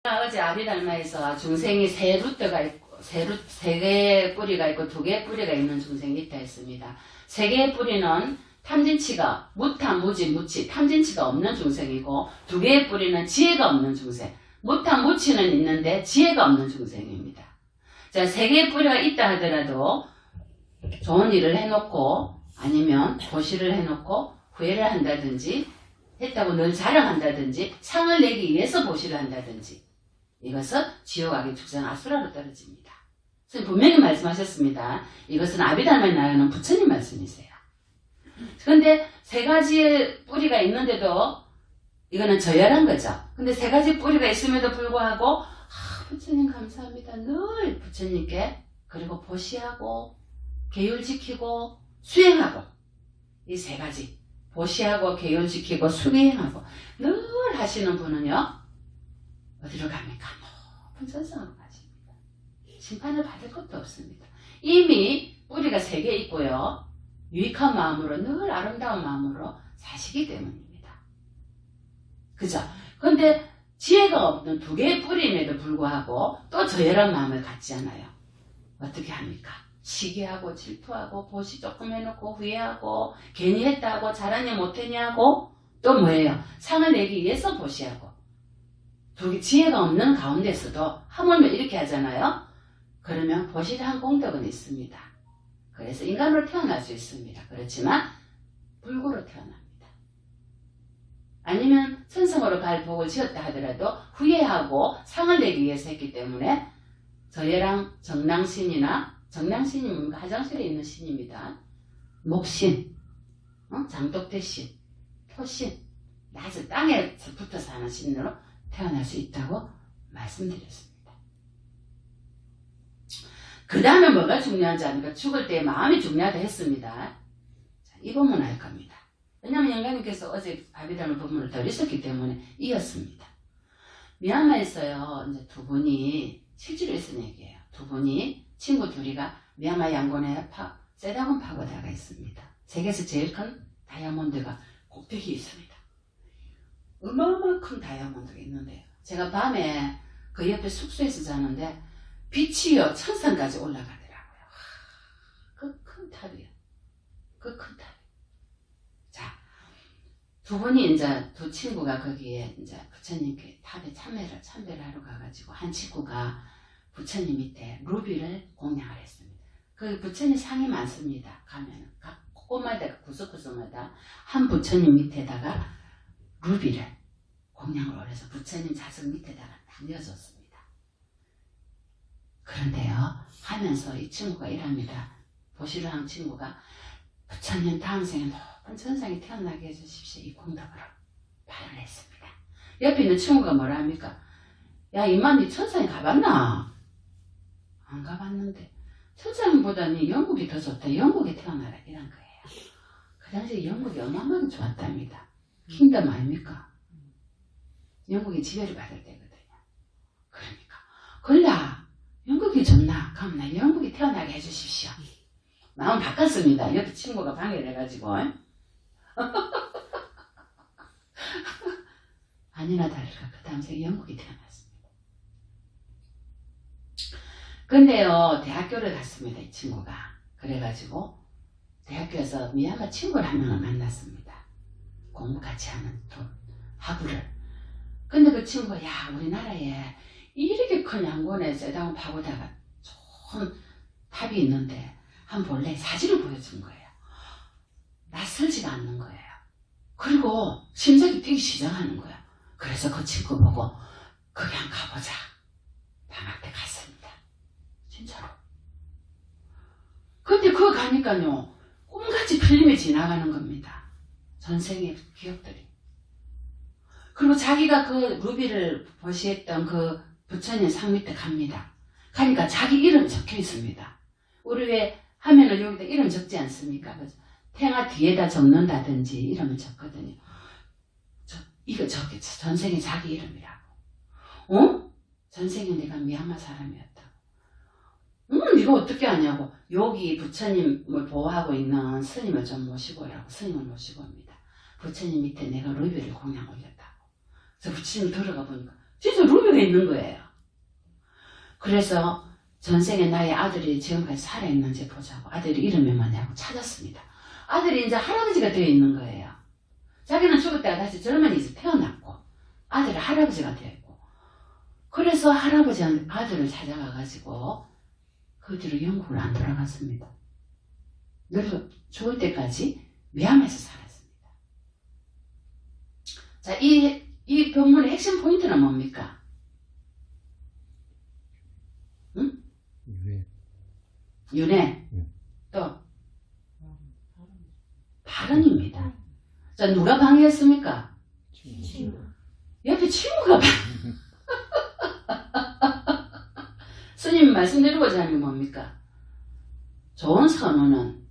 어제 아비달마에서 중생이 세 루트가 있고, 세 개의 뿌리가 있고, 두 개의 뿌리가 있는 중생이 있다 했습니다. 세 개의 뿌리는 탐진치가, 무탐, 무지, 무치, 탐진치가 없는 중생이고, 두 개의 뿌리는 지혜가 없는 중생. 무탐, 무치는 있는데, 지혜가 없는 중생입니다. 자, 세 개의 뿌리가 있다 하더라도, 좋은 일을 해놓고, 아니면 보시를 해놓고, 후회를 한다든지, 했다고 늘 자랑한다든지, 상을 내기 위해서 보시를 한다든지, 이것은 지옥 악의 축생 아수라로 떨어집니다. 선생님 분명히 말씀하셨습니다. 이것은 아비달마에 나오는 부처님 말씀이세요. 그런데 세 가지의 뿌리가 있는데도 이거는 저열한 거죠. 근데 세 가지 뿌리가 있음에도 불구하고 부처님 감사합니다. 늘 부처님께 그리고 보시하고 계율 지키고 수행하고 이 세 가지 보시하고 계율 지키고 수행하고 늘 하시는 분은요. 어디로 갑니까? 높은 천상으로 가십니다. 심판을 받을 것도 없습니다. 이미 뿌리가 3개 있고요. 유익한 마음으로 늘 아름다운 마음으로 사시기 때문입니다. 그죠? 그런데 지혜가 없는 2개의 뿌리임에도 불구하고 또 저열한 마음을 갖지 않아요. 어떻게 합니까? 시기하고 질투하고 보시 조금 해놓고 후회하고 괜히 했다고 잘하냐 못했냐고 또 뭐예요? 상을 내기 위해서 보시하고 지혜가 없는 가운데서도 하물며 이렇게 하잖아요. 그러면 보시한 공덕은 있습니다. 그래서 인간으로 태어날 수 있습니다. 그렇지만 불구로 태어납니다. 아니면 천성으로 갈 복을 지었다 하더라도 후회하고 상을 내기 위해서 했기 때문에 저예랑 정랑신이나 정랑신이 뭔가 화장실에 있는 신입니다. 목신, 장독대신, 토신, 낮은 땅에 붙어 사는 신으로 태어날 수 있다고 말씀드렸습니다. 그 다음에 뭐가 중요한지 아니까 죽을 때 마음이 중요하다 했습니다. 자, 이 부분 알 겁니다. 왜냐하면 영감님께서 어제 아비달마 부분을 덜 있었기 때문에 이었습니다. 미얀마에서요, 이제 2분이 실제로 있은 얘기예요. 2분이 친구 둘이가 미얀마 양곤에 세다곤 파고다가 있습니다. 세계에서 제일 큰 다이아몬드가 꼭대기에 있습니다. 얼마나 큰 다이아몬드가 있는데요. 제가 밤에 그 옆에 숙소에서 자는데 빛이요 천상까지 올라가더라고요. 그 큰 탑이요. 그 큰 탑. 자, 2분이 이제 2 친구가 거기에 이제 부처님께 탑에 참배를 하러 가가지고 한 친구가 부처님 밑에 루비를 공양을 했습니다. 그 부처님 상이 많습니다. 가면은 각 곳마다 구석구석마다 한 부처님 밑에다가 루비를 공양을 해서 부처님 자석 밑에다가 딱 넣어줬습니다. 그런데요, 하면서 이 친구가 이랍니다. 보시를 한 친구가 부처님 다음 생에 높은 천상에 태어나게 해주십시오. 이 공덕으로 발언을 했습니다. 옆에 있는 친구가 뭐라 합니까? 야, 이만 니 천상에 가봤나? 안 가봤는데 천상보다는 영국이 더 좋다. 영국에 태어나라 이런 거예요. 그 당시에 영국이 어마어마하게 좋았답니다. 킹덤 아닙니까? 영국이 지배를 받을 때거든요. 그러니까 걸라 영국이 좋나? 그럼 나 영국에 태어나게 해주십시오. 마음 바꿨습니다. 옆에 친구가 방해를 해가지고 아니나 다를까 그 다음 생에 영국이 태어났습니다. 근데요 대학교를 갔습니다. 이 친구가. 그래가지고 대학교에서 미얀마 친구를 한 명을 만났습니다. 공부 같이 하는 학우를. 근데 그 친구가 야 우리나라에 이렇게 큰 양곤에 세다곤 파고다가 좋은 탑이 있는데 한번 볼래? 사진을 보여준 거예요. 낯설지가 않는 거예요. 그리고 심장이 뛰기 시작하는 거예요. 그래서 그 친구 보고 거기 한번 가보자. 방학 때 갔습니다. 진짜로. 근데 그거 가니까요 꿈같이 필름이 지나가는 겁니다. 전생의 기억들이. 그리고 자기가 그 루비를 보시했던 그 부처님 상 밑에 갑니다. 가니까 자기 이름 적혀 있습니다. 우리 왜 화면을 여기다 이름 적지 않습니까? 탱아 뒤에다 적는다든지 이름을 적거든요. 이거 적겠죠. 전생에 자기 이름이라고. 전생에 내가 미얀마 사람이었다고. 네가 어떻게 아냐고. 여기 부처님을 보호하고 있는 스님을 좀 모시고 오라고. 스님을 모시고 옵니다. 부처님 밑에 내가 루비를 공양 올렸다고. 그래서 부처님 들어가 보니까 진짜 루비가 있는 거예요. 그래서 전생에 나의 아들이 지금까지 살아있는지 보자고 아들이 이름이 뭐냐고 찾았습니다. 아들이 이제 할아버지가 되어 있는 거예요. 자기는 죽을 때가 다시 젊은이에서 태어났고 아들이 할아버지가 되어 있고 그래서 할아버지한테 아들을 찾아가가지고 그 뒤로 영국을 안 돌아갔습니다. 늘 죽을 때까지 미암에서 살았습니다. 자, 이 본문의 핵심 포인트는 뭡니까? 응? 윤회. 또 발언입니다. 자, 누가 방해했습니까? 친구. 옆에 친구가 스님 말씀드리고자 하는 게 뭡니까? 좋은 선호는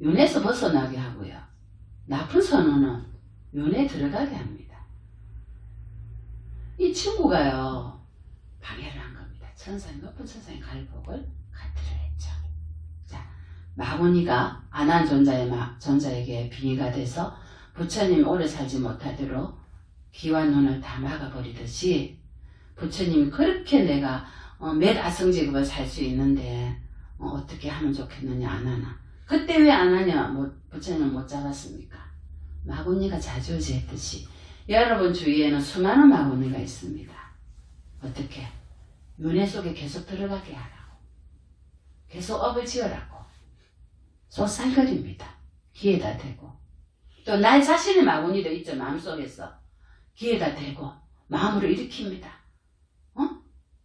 윤회에서 벗어나게 하고요. 나쁜 선호는 윤회에 들어가게 합니다. 이 친구가요, 방해를 한 겁니다. 높은 천상의 갈복을 가트를 했죠. 자, 마구니가 안한 존자에게 빙의가 돼서 부처님이 오래 살지 못하도록 귀와 눈을 다 막아버리듯이 부처님이 그렇게 내가 몇 아성지급을 살 수 있는데 어떻게 하면 좋겠느냐 안 하나. 그때 왜 안 하냐 부처님은 못 잡았습니까? 마구니가 자주지했듯이 여러분 주위에는 수많은 마구니가 있습니다. 어떻게? 윤회 속에 계속 들어가게 하라고. 계속 업을 지으라고. 쏟살거립니다. 귀에다 대고. 또 나 자신의 마구니도 있죠. 마음속에서. 귀에다 대고 마음으로 일으킵니다.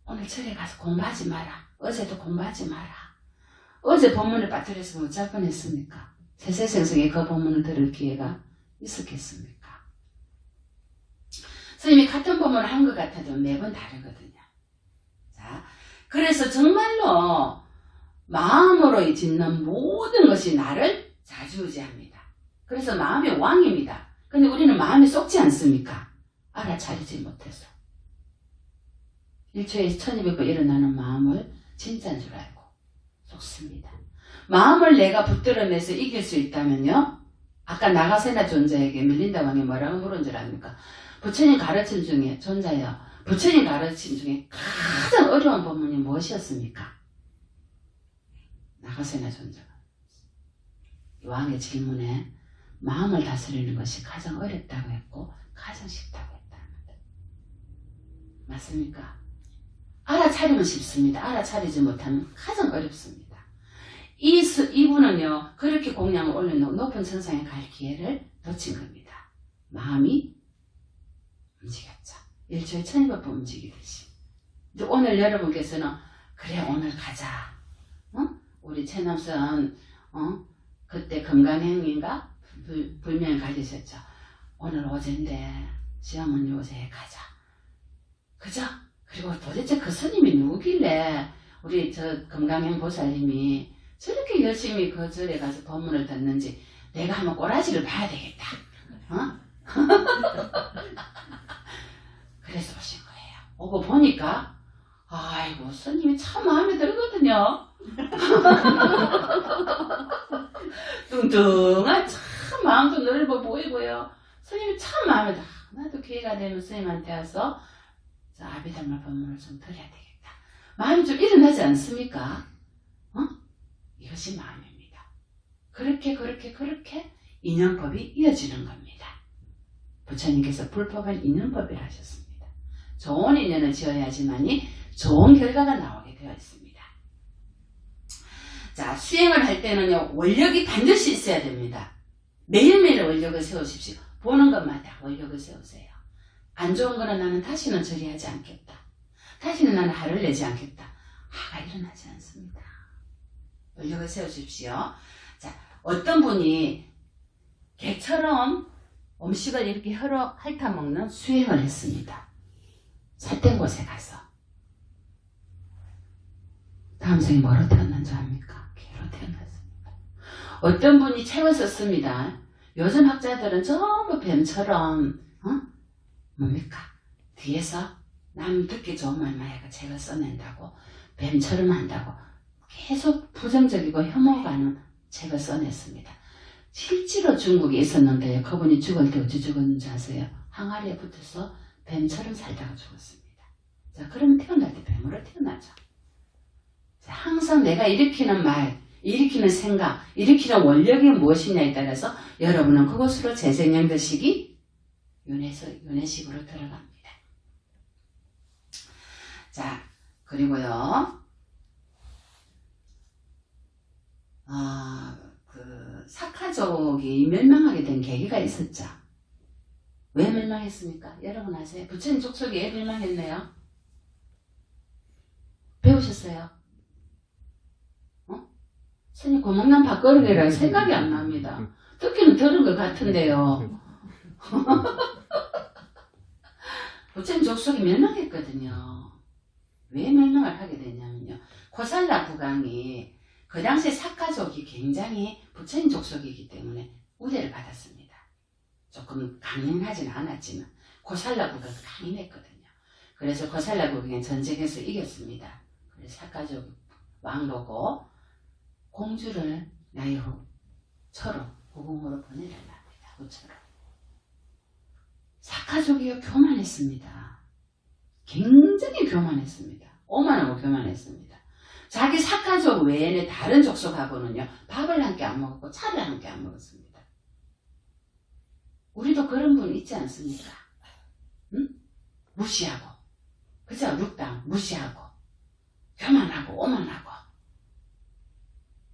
오늘 절에 가서 공부하지 마라. 어제도 공부하지 마라. 어제 본문을 빠뜨려서 못 잘 뻔했습니까? 세세생생에 그 본문을 들을 기회가 있었겠습니까? 스님이 같은 본문을 한 것 같아도 매번 다르거든요. 자, 그래서 정말로 마음으로 짓는 모든 것이 나를 좌지우지합니다. 그래서 마음이 왕입니다. 근데 우리는 마음이 쏙지 않습니까? 알아차리지 못해서. 1초에 1200번 일어나는 마음을 진짜인 줄 알고 속습니다. 마음을 내가 붙들어내서 이길 수 있다면요. 아까 나가세나 존자에게 밀린다 왕이 뭐라고 물은 줄 압니까? 부처님 가르침 중에 존자여 부처님 가르침 중에 가장 어려운 법문이 무엇이었습니까? 나가세나 존자가 왕의 질문에 마음을 다스리는 것이 가장 어렵다고 했고 가장 쉽다고 했다는 것. 맞습니까? 알아차리면 쉽습니다. 알아차리지 못하면 가장 어렵습니다. 이분은요 그렇게 공양을 올려놓고 높은 천상에 갈 기회를 놓친 겁니다. 마음이 움직였죠. 1초에 1200번 움직이듯이. 오늘 여러분께서는 그래 오늘 가자. 우리 최남선 그때 금강행인가 불명 가지셨죠. 오늘 어제인데 시어머니 어제 가자. 그죠? 그리고 도대체 그 스님이 누구길래 우리 저 금강행 보살님이 저렇게 열심히 그 절에 가서 법문을 듣는지 내가 한번 꼬라지를 봐야 되겠다. 그래서 오신 거예요. 오고 보니까 아이고 스님이 참 마음에 들거든요. 뚱뚱한 참 마음도 넓어 보이고요. 스님이 참 마음에 들어. 나도 기회가 되면 스님한테 와서 아비달마 법문을 좀 드려야 되겠다. 마음이 좀 일어나지 않습니까? 이것이 마음입니다. 그렇게 인연법이 이어지는 겁니다. 부처님께서 불법은 인연법이라 하셨습니다. 좋은 인연을 지어야지만이 좋은 결과가 나오게 되어 있습니다. 자, 수행을 할 때는요 원력이 반드시 있어야 됩니다. 매일매일 원력을 세우십시오. 보는 것마다 원력을 세우세요. 안 좋은 거는 나는 다시는 처리하지 않겠다. 다시는 나는 화를 내지 않겠다. 화가 일어나지 않습니다. 원력을 세우십시오. 자, 어떤 분이 개처럼 음식을 이렇게 핥아먹는 수행을 했습니다. 삿된 곳에 가서. 다음 생에 뭐로 태어난 줄 압니까? 개로 태어났습니다. 어떤 분이 책을 썼습니다. 요즘 학자들은 전부 뱀처럼 뭡니까? 뒤에서 남 듣기 좋은 말만 해가 책을 써낸다고 뱀처럼 한다고 계속 부정적이고 혐오가는 책을 써냈습니다. 실제로 중국에 있었는데요. 그분이 죽을 때 어찌 죽었는지 아세요? 항아리에 붙어서 뱀처럼 살다가 죽었습니다. 자, 그러면 태어날 때 뱀으로 태어나죠. 자, 항상 내가 일으키는 말, 일으키는 생각, 일으키는 원력이 무엇이냐에 따라서 여러분은 그곳으로 재생연결식이 윤회식으로 들어갑니다. 자, 그리고요, 사카족이 멸망하게 된 계기가 있었죠. 왜 멸망했습니까? 여러분 아세요? 부처님 족속이 왜 멸망했네요? 배우셨어요? 스님 고목남 밥그릇이라 생각이 안 납니다. 듣기는 들은 것 같은데요. 부처님 족속이 멸망했거든요. 왜 멸망을 하게 됐냐면요. 코살라 국왕이 그 당시에 사카족이 굉장히 부처님 족속이기 때문에 우대를 받았습니다. 조금 강인하지는 않았지만 고살라 국왕이 강인했거든요. 그래서 고살라 국왕이 전쟁에서 이겼습니다. 그래서 사카족 왕 보고 공주를 나이 후 처로 고궁으로 보내달라 합니다. 후처로. 사카족이요 교만했습니다. 굉장히 교만했습니다. 오만하고 교만했습니다. 자기 사카족 외에는 다른 족속하고는요 밥을 한 끼 안 먹었고 차를 한 끼 안 먹었습니다. 우리도 그런 분 있지 않습니까? 응? 무시하고, 그죠? 룩당 무시하고 교만하고 오만하고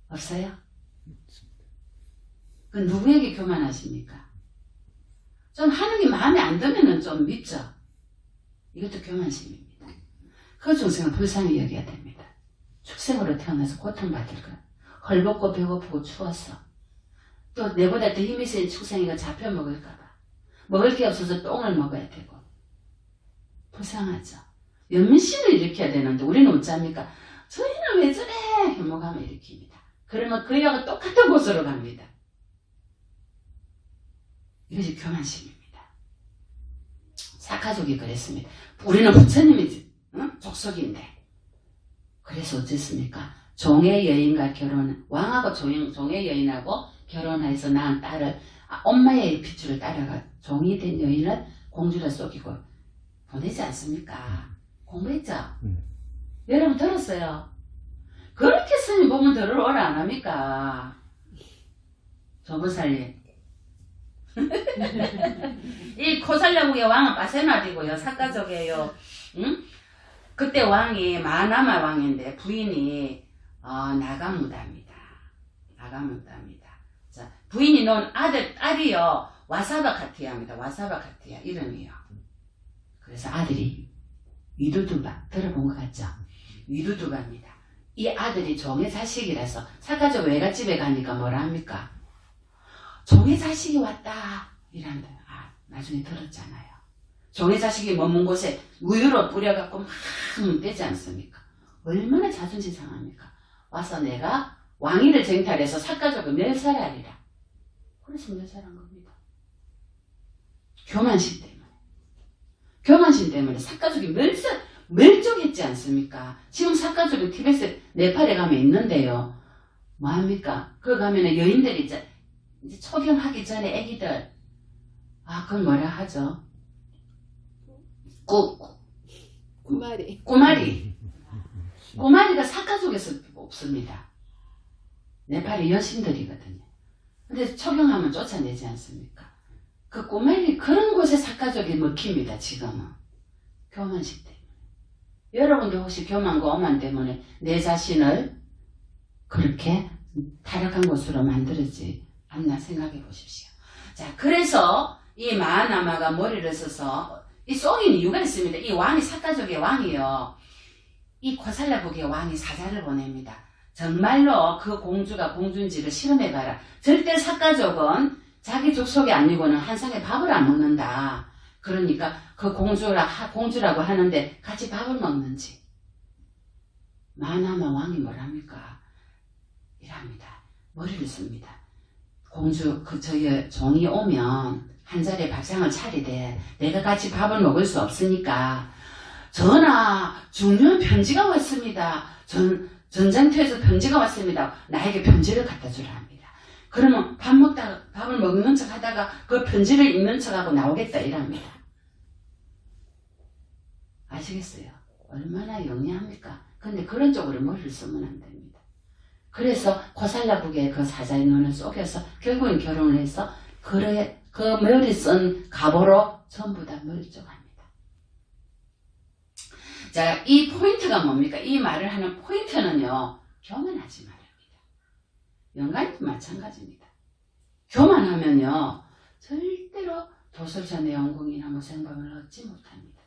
없어요? 그 누구에게 교만하십니까? 좀 하는 게 마음에 안 들면은 좀 믿죠? 이것도 교만심입니다. 그 중생은 불쌍히 여겨야 됩니다. 축생으로 태어나서 고통받을 것. 헐벗고 배고프고 추웠어. 또 내보다 더 힘이 센 축생이가 잡혀 먹을까봐. 먹을 게 없어서 똥을 먹어야 되고. 불쌍하죠? 연민심을 일으켜야 되는데 우리는 어쩝니까? 저희는 왜 저래? 해먹하면 일으킵니다. 그러면 그이하고 똑같은 곳으로 갑니다. 이것이 교만심입니다. 사카족이 그랬습니다. 우리는 부처님이 족속인데. 그래서 어쨌습니까? 종의 여인과 왕하고 종의 여인하고 결혼해서 낳은 딸을 엄마의 핏줄을 따라가 종이 된 여인을 공주로 속이고 보내지 않습니까? 공부했죠? 여러분 들었어요? 그렇게 스님 보면 들으러오라 안 합니까? 조부살님. 이 코살라국의 왕은 빠세나디고요. 사카족이에요. 응? 그때 왕이 마나마 왕인데 부인이 나가무다입니다. 나가무다입니다. 자, 부인이 놓은 딸이요. 와사바카티야입니다. 와사바카티야 이름이요. 그래서 아들이 위두두바 들어본 것 같죠? 위두두바입니다. 이 아들이 종의 자식이라서 사카족 외갓집에 가니까 뭐라 합니까? 종의 자식이 왔다 이란다. 나중에 들었잖아요. 종의 자식이 머문 곳에 우유로 뿌려갖고 막 빼지 않습니까? 얼마나 자존심 상합니까? 와서 내가 왕위를 쟁탈해서 사카족을 멸살하리라. 그래서 멸살한 겁니다. 교만심 때문에. 교만심 때문에 사카족이 멸종했지 않습니까? 지금 사카족이 티베트, 네팔에 가면 있는데요. 뭐합니까? 거기 가면은 여인들이 이제 초경하기 전에 애기들, 그건 뭐라 하죠? 꼬마리. 꼬마리가 사카족에서 없습니다. 네팔의 여신들이거든요. 근데 초경하면 쫓아내지 않습니까? 그 꼬마리 그런 곳에 사카족이 먹힙니다. 지금은. 교만식 때문에. 여러분도 혹시 교만과 오만 때문에 내 자신을 그렇게 타락한 곳으로 만들었지 않나 생각해 보십시오. 자, 그래서 이 마하나마가 머리를 써서 이 쏘인 이유가 있습니다. 이 왕이 사카족의 왕이요. 이 코살라국의 왕이 사자를 보냅니다. 정말로 그 공주가 공주인지를 실험해봐라. 절대 사카족은 자기 족속이 아니고는 한 상에 밥을 안 먹는다. 그러니까 그 공주라고 하는데 같이 밥을 먹는지. 마하나마 왕이 뭐랍니까? 이랍니다. 머리를 씁니다. 공주, 저희 종이 오면 한 자리에 밥상을 차리되 내가 같이 밥을 먹을 수 없으니까 전하, 중요한 편지가 왔습니다. 전장터에서 편지가 왔습니다. 나에게 편지를 갖다 주라 합니다. 그러면 밥을 먹는 척 하다가 그 편지를 읽는 척하고 나오겠다 이랍니다. 아시겠어요? 얼마나 영리합니까? 근데 그런 쪽으로 머리를 쓰면 안 됩니다. 그래서 코살라북의 그 사자의 눈을 속여서 결국엔 결혼을 해서 그 머리 쓴 갑오로 전부 다 머리 쪽합니다. 자, 이 포인트가 뭡니까? 이 말을 하는 포인트는요, 교만하지 말입니다. 영감도 마찬가지입니다. 교만하면요, 절대로 도술전의 영궁이나 무생범을 얻지 못합니다.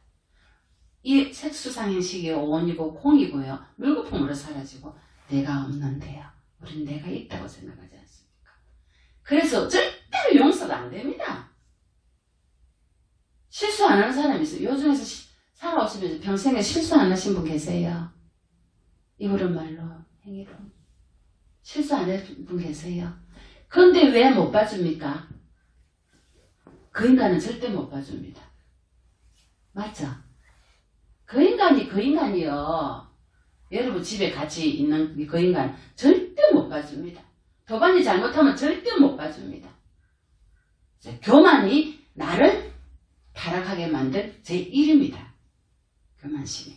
이 색수상행 시기에 오온이고 공이고요, 물거품으로 사라지고 내가 없는데요. 우린 내가 있다고 생각하지 않습니까? 그래서 절대로 용서가 안 됩니다. 실수 안 하는 사람이 있어요. 요즘에서 살아오시면서 평생에 실수 안 하신 분 계세요? 입으로 말로 행위로 실수 안 하신 분 계세요? 그런데 왜 못 봐줍니까? 그 인간은 절대 못 봐줍니다. 맞죠? 그 인간이요. 여러분 집에 같이 있는 그 인간 절대 못 봐줍니다. 도반이 잘못하면 절대 못 봐줍니다. 교만이 나를 타락하게 만든 제 일입니다. 교만심이.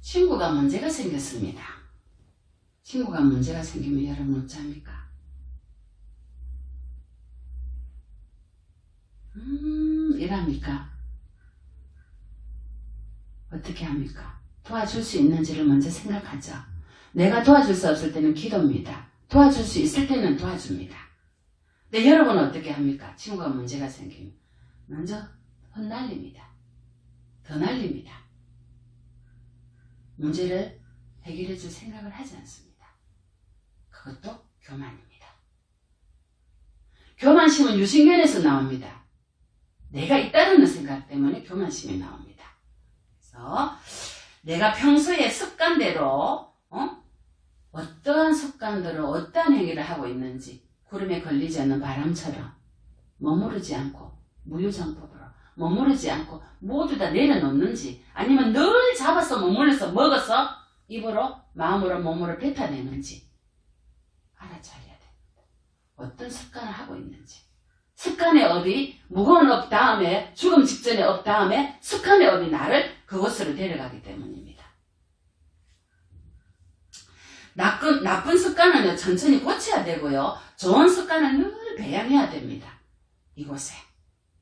친구가 문제가 생겼습니다. 친구가 문제가 생기면 여러분 어찌합니까? 이랍니까? 어떻게 합니까? 도와줄 수 있는지를 먼저 생각하죠. 내가 도와줄 수 없을 때는 기도입니다. 도와줄 수 있을 때는 도와줍니다. 근데 여러분은 어떻게 합니까? 친구가 문제가 생기면 먼저 헛날립니다. 더 날립니다. 문제를 해결해 줄 생각을 하지 않습니다. 그것도 교만입니다. 교만심은 유신견에서 나옵니다. 내가 있다는 생각 때문에 교만심이 나옵니다. 그래서 내가 평소에 습관대로 어떠한 습관대로 어떠한 행위를 하고 있는지 구름에 걸리지 않는 바람처럼 머무르지 않고 무유정법으로 머무르지 않고 모두 다 내려놓는지 아니면 늘 잡아서 머물러서 먹어서 입으로 마음으로 몸으로 뱉어내는지 알아차려야 됩니다. 어떤 습관을 하고 있는지. 습관의 업이 무거운 업 다음에 죽음 직전의 업 다음에 습관의 업이 나를 그곳으로 데려가기 때문입니다. 나쁜 습관은 천천히 고쳐야 되고요. 좋은 습관은 늘 배양해야 됩니다. 이곳에.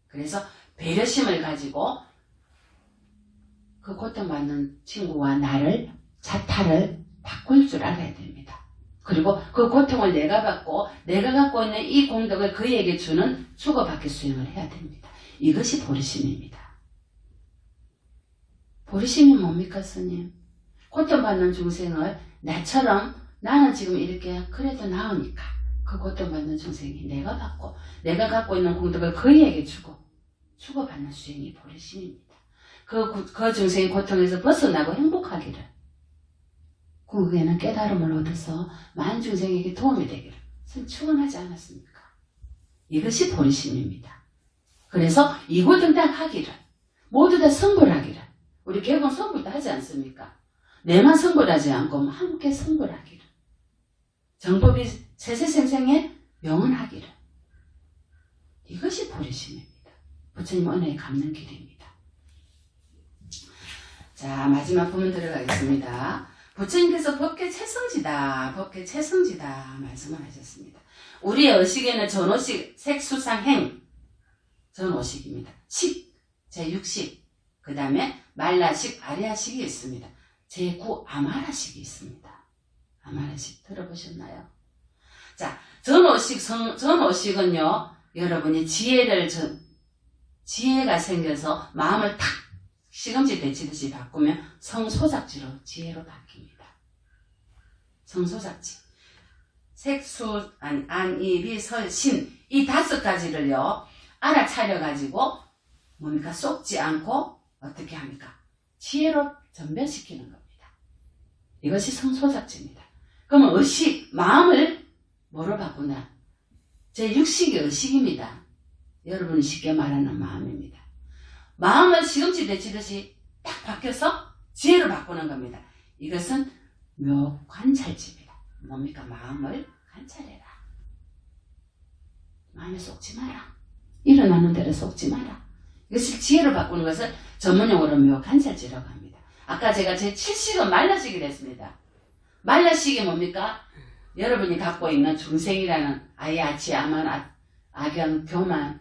그래서 배려심을 가지고 그 고통받는 친구와 나를 자타를 바꿀 줄 알아야 됩니다. 그리고 그 고통을 내가 받고 내가 갖고 있는 이 공덕을 그에게 주는 주고받기 수행을 해야 됩니다. 이것이 보리심입니다. 보리심이 뭡니까 스님? 고통받는 중생을 나처럼 나는 지금 이렇게 그래도 나으니까 그 고통받는 중생이 내가 받고 내가 갖고 있는 공덕을 그에게 주고받는 수행이 보리심입니다. 그 중생의 고통에서 벗어나고 행복하기를 그에는 깨달음을 얻어서 많은 중생에게 도움이 되기를 축원하지 않았습니까? 이것이 보리심입니다. 그래서 이고등당하기를 모두 다 성불하기를 우리 개공 성불도 하지 않습니까? 내만 성불하지 않고 함께 성불하기를 정법이 세세생생에 명언하기를 이것이 보리심입니다. 부처님 은혜에 갚는 길입니다. 자, 마지막 부분 들어가겠습니다. 부처님께서 법계 최성지다 말씀을 하셨습니다. 우리의 의식에는 전오식, 색수상행 전오식입니다. 식, 제6식, 그 다음에 말라식, 아리아식이 있습니다. 제9 아마라식이 있습니다. 아마라식 들어보셨나요? 자, 전오식은요, 여러분이 지혜가 생겨서 마음을 탁 시금치 데치듯이 바꾸면 성소작지로 지혜로 바뀝니다. 성소작지. 색수, 안, 이, 비, 설, 신 이 5가지를요 알아차려가지고 뭡니까? 쏙지 않고 어떻게 합니까? 지혜로 전변시키는 겁니다. 이것이 성소작지입니다. 그러면 의식, 마음을 뭐로 바꾸나? 제6식이 의식입니다. 여러분이 쉽게 말하는 마음입니다. 마음을 시금치 데치듯이 딱 바뀌어서 지혜로 바꾸는 겁니다. 이것은 묘관찰집이다. 뭡니까? 마음을 관찰해라. 마음에 쏙지 마라. 일어나는 대로 쏙지 마라. 이것을 지혜로 바꾸는 것을 전문용어로 묘간찰지라고 합니다. 아까 제가 제 7식은 말라식이 했습니다. 말라식이 뭡니까? 여러분이 갖고 있는 중생이라는 아야치, 아만, 악연, 교만,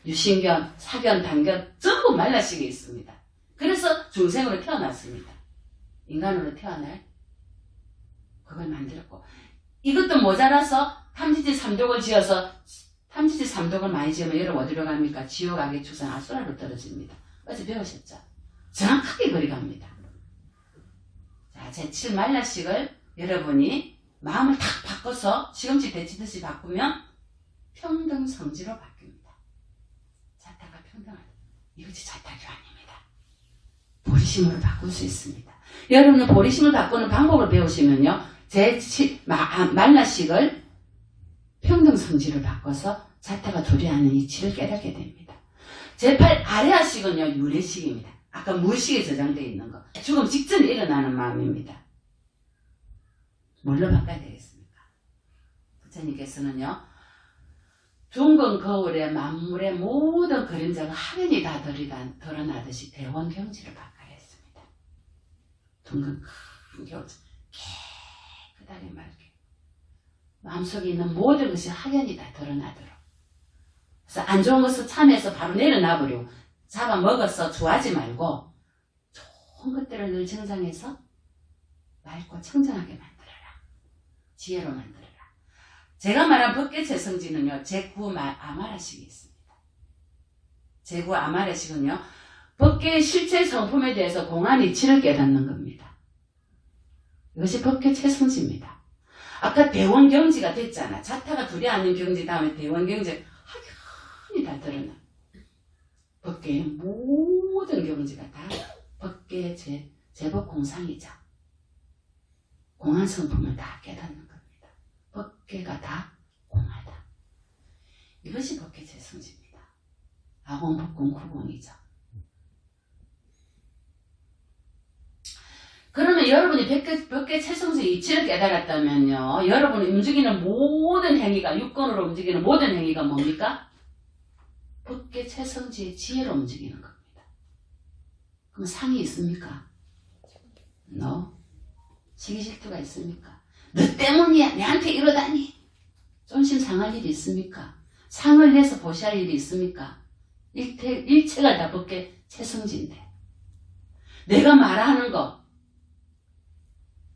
유신견, 사견, 단견 전부 말라식이 있습니다. 그래서 중생으로 태어났습니다. 인간으로 태어날 그걸 만들었고 이것도 모자라서 탐지지 3독을 지어서 탐지지 3독을 많이 지으면 여러분 어디로 갑니까? 지옥, 악의 추상, 아수라로 떨어집니다. 어제 배우셨죠? 정확하게 거리 갑니다. 자, 제7 말라식을 여러분이 마음을 탁 바꿔서 시금치 데치듯이 바꾸면 평등성지로 바뀝니다. 자타가 평등하다. 이것이 자타교환입니다. 보리심으로 바꿀 수 있습니다. 여러분은 보리심을 바꾸는 방법을 배우시면요. 말라식을 평등성지로 바꿔서 자타가 도래하는 이치를 깨닫게 됩니다. 제8 아레아식은요. 유래식입니다. 아까 무의식에 저장되어 있는 거. 죽음 직전에 일어나는 마음입니다. 뭘로 바꿔야 되겠습니까? 부처님께서는요. 둥근 거울에 만물의 모든 그림자가 확연히 다 드러나듯이 대원경지를 바꿔야 했습니다. 둥근 큰 겨울 깨끗하게 맑게 마음속에 있는 모든 것이 확연히 다 드러나도록. 그래서 안 좋은 것을 참해서 바로 내려놔버리고 잡아먹어서 좋아하지 말고 좋은 것들을 늘 정상해서 맑고 청정하게 만들어라. 지혜로 만들어라. 제가 말한 법계체성지는요. 제9 아마라식이 있습니다. 제9 아마라식은요. 법계의 실체 성품에 대해서 공안 이치를 깨닫는 겁니다. 이것이 법계체성지입니다. 아까 대원경지가 됐잖아. 자타가 둘이 앉는 경지 다음에 대원경지 확연히 다 드러나. 법계의 모든 경지가 다 법계의 제법 공상이죠. 공안 성품을 다 깨닫는 겁니다. 법계가 다 공하다. 이것이 법계체성지입니다. 아공법공 구공이죠. 그러면 여러분이 법계체성지 이치를 깨달았다면요. 여러분이 움직이는 모든 행위가 육건으로 움직이는 모든 행위가 뭡니까? 법계체성지의 지혜로 움직이는 겁니다. 그럼 상이 있습니까? No. 시기 질투가 있습니까? 너 때문이야. 내한테 이러다니. 존심 상할 일이 있습니까? 상을 내서 보시할 일이 있습니까? 일체가 다 법계체성지인데 내가 말하는 거,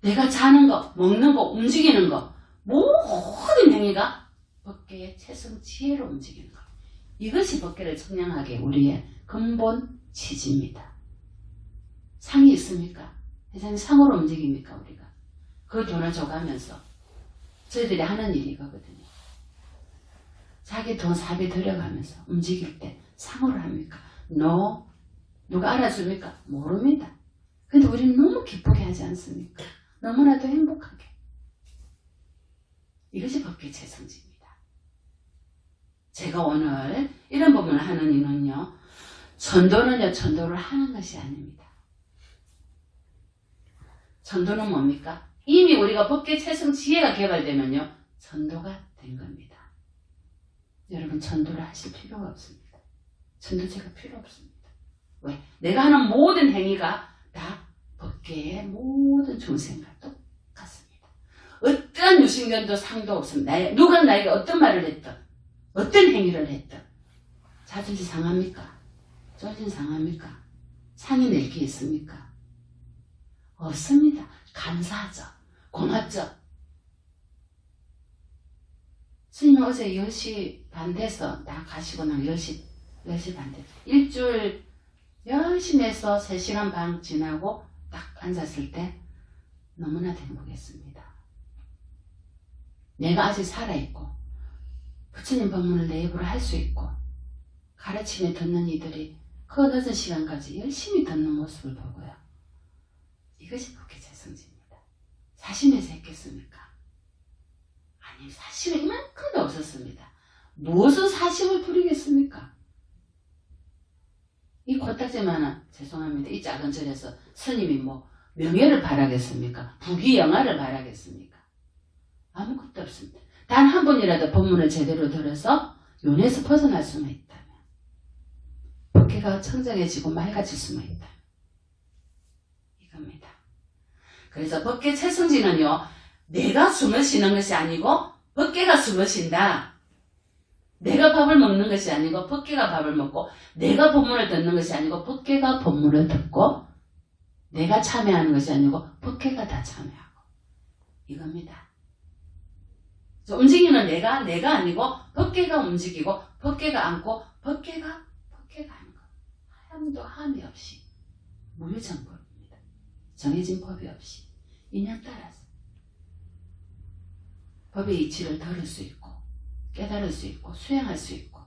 내가 자는 거, 먹는 거, 움직이는 거 모든 행위가 법계의 체성 지혜로 움직이는 거. 이것이 법계를 청량하게 우리의 근본 취지입니다. 상이 있습니까? 세상에 상으로 움직입니까 우리가? 그 돈을 줘가면서 저희들이 하는 일이 이거거든요. 자기 돈 사비 들여가면서 움직일 때 상으로 합니까? No. 누가 알아줍니까? 모릅니다. 근데 우리는 너무 기쁘게 하지 않습니까? 너무나도 행복하게. 이것이 법계체성지입니다. 제가 오늘 이런 부분을 하는 이유는요. 전도는요. 전도를 하는 것이 아닙니다. 전도는 뭡니까? 이미 우리가 법계체성 지혜가 개발되면요. 전도가 된 겁니다. 여러분 전도를 하실 필요가 없습니다. 전도제가 필요 없습니다. 왜? 내가 하는 모든 행위가 다 법계의 모든 중생과 똑같습니다. 어떠한 유신견도 상도 없습니다. 누가 나에게 어떤 말을 했든 어떤 행위를 했든 자존심 상합니까? 존심 상합니까? 상이 낼 게 있습니까? 없습니다. 감사하죠. 고맙죠. 스님 어제 10시 반 돼서 다 가시고 난 10시 반 돼. 일주일 열심히 해서 3시간 반 지나고 딱 앉았을 때 너무나 행복했습니다. 내가 아직 살아있고 부처님 법문을 내 입으로 할 수 있고 가르침에 듣는 이들이 그 늦은 시간까지 열심히 듣는 모습을 보고요. 이것이 법계체성지입니다. 사심에서 했겠습니까? 아니, 사심은 이만큼도 없었습니다. 무슨 사심을 부리겠습니까? 이 코딱지만한, 죄송합니다. 이 작은 절에서 스님이 뭐 명예를 바라겠습니까? 부귀영화를 바라겠습니까? 아무것도 없습니다. 단 한 번이라도 법문을 제대로 들어서 윤회에서 벗어날 수만 있다면 법계가 청정해지고 맑아질 수만 있다. 이겁니다. 그래서 법계 채성지는요, 내가 숨을 쉬는 것이 아니고 법계가 숨을 쉰다. 내가 밥을 먹는 것이 아니고 법계가 밥을 먹고, 내가 법문을 듣는 것이 아니고 법계가 법문을 듣고, 내가 참여하는 것이 아니고 법계가 다 참여하고, 이겁니다. 움직이는 내가 아니고 법계가 움직이고 법계가 안고 법계가 하는 것. 함도 함이 없이 무유정법입니다. 정해진 법이 없이 인연 따라서 법의 이치를 들을 수 있고 깨달을 수 있고 수행할 수 있고,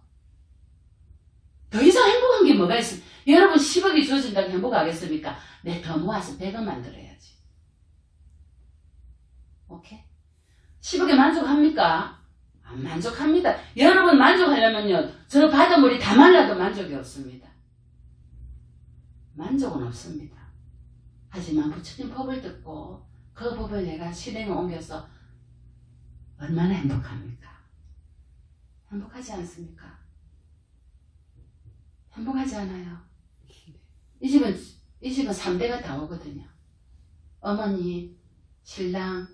더 이상 행복한 게 뭐가 있습니까? 여러분 10억이 주어진다고 행복하겠습니까? 내 더 모아서 100억 만들어야지. 오케이? 10억에 만족합니까? 안 만족합니다. 여러분 만족하려면요, 저 바닷물이 다 말라도 만족이 없습니다. 만족은 없습니다. 하지만 부처님 법을 듣고 그 법을 내가 실행에 옮겨서 얼마나 행복합니까? 행복하지 않습니까? 행복하지 않아요? 이 집은 3대가 다 오거든요. 어머니, 신랑,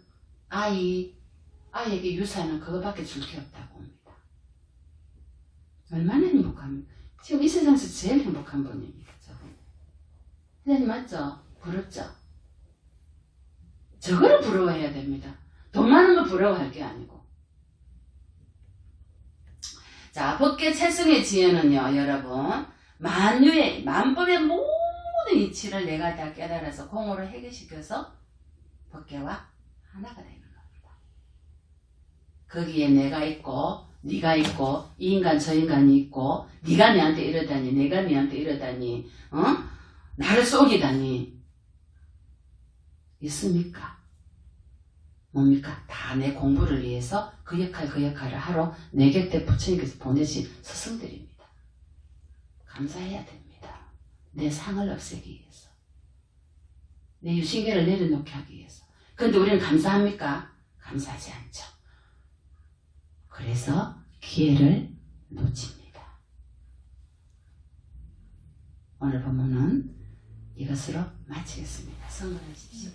아이에게 유산은 그거밖에 줄 게 없다고 옵니다. 얼마나 행복합니까? 지금 이 세상에서 제일 행복한 분입니다. 저분. 선생님 맞죠? 부럽죠? 저거를 부러워해야 됩니다. 돈 많은 거 부러워할 게 아니고. 자, 법계 채승의 지혜는요, 여러분, 만법의 모든 이치를 내가 다 깨달아서 공으로 해결시켜서 법계와 하나가 되는 겁니다. 거기에 내가 있고 네가 있고 이 인간 저 인간이 있고, 네가 내한테 이러다니 내가 네한테 이러다니 나를 속이다니 있습니까? 뭡니까? 다 내 공부를 위해서 그 역할을 하러 내 곁에 부처님께서 보내신 스승들입니다. 감사해야 됩니다. 내 상을 없애기 위해서, 내 유신계를 내려놓게 하기 위해서. 그런데 우리는 감사합니까? 감사하지 않죠. 그래서 기회를 놓칩니다. 오늘 본문은 이것으로 마치겠습니다. 성공하십시오.